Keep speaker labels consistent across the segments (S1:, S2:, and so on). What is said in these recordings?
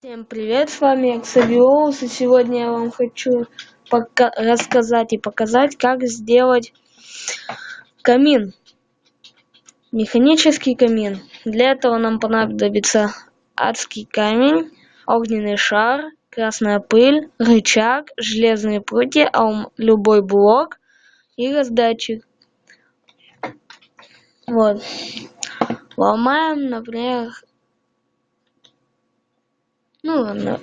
S1: Всем привет, с вами Xavious, и сегодня я вам хочу рассказать и показать, как сделать камин, механический камин. Для этого нам понадобится адский камень, огненный шар, красная пыль, рычаг, железные прутья, любой блок и раздатчик. Вот. Ломаем, например,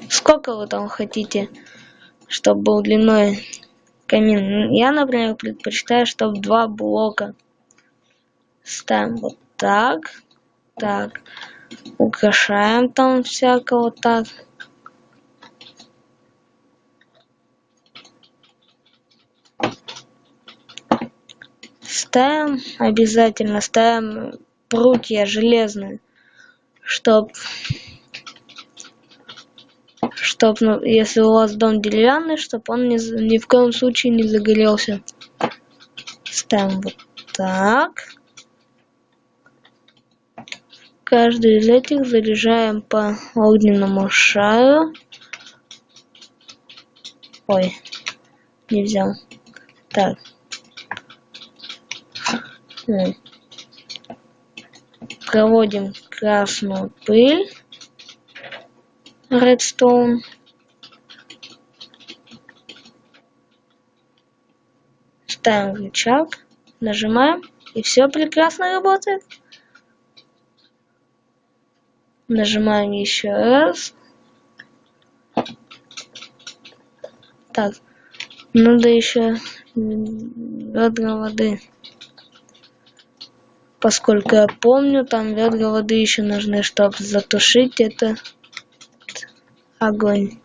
S1: сколько вы там хотите, чтобы был длиной камин. Я, например, предпочитаю, чтобы 2 блока. Ставим вот так. Так. Украшаем там всякого так. Обязательно ставим прутья железные, чтобы если у вас дом деревянный, чтобы он ни в коем случае не загорелся. Ставим вот так. Каждый из этих заряжаем по огненному шару. Ой, не взял. Так. Проводим красную пыль. Redstone. Ставим рычаг, нажимаем, и все прекрасно работает. Нажимаем еще раз. Так, надо еще ведра воды. Поскольку я помню, там ведра воды еще нужны, чтобы затушить это огонь.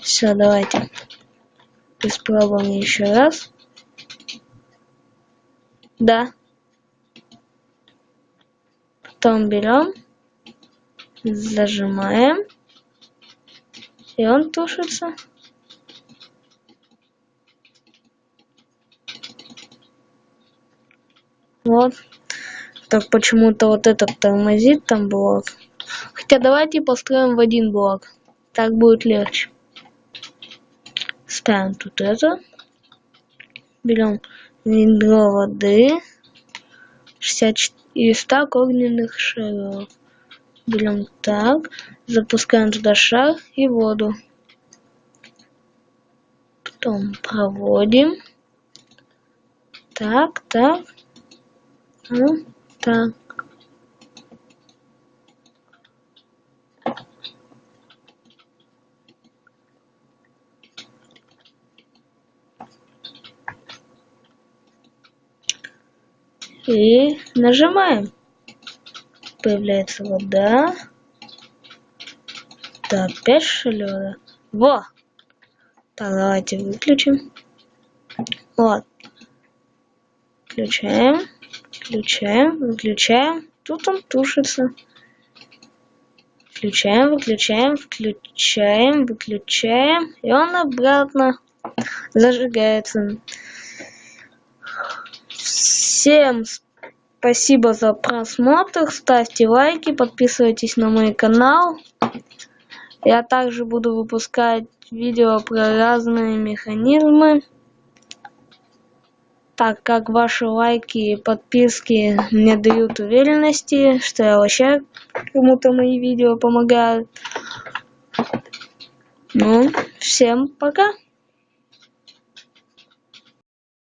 S1: Все, давайте испробуем еще раз. Да. Потом берем, зажимаем, и он тушится. Вот. Так почему-то вот этот тормозит там блок. Хотя давайте построим в один блок. Так будет легче. Ставим тут это. Берем ведро воды. 64 и стак огненных шаров. Берем так. Запускаем туда шар и воду. Потом проводим. Так, так. Ну, так. И нажимаем. Появляется вода. Да, опять шалёно. Во! Так, давайте выключим. Вот. Включаем. Включаем. Выключаем. Тут он тушится. Включаем, выключаем, включаем, выключаем. И он обратно зажигается. Всем спасибо за просмотр. Ставьте лайки, подписывайтесь на мой канал. Я также буду выпускать видео про разные механизмы. Так как ваши лайки и подписки мне дают уверенности, что я вообще кому-то мои видео помогают. Ну, всем пока!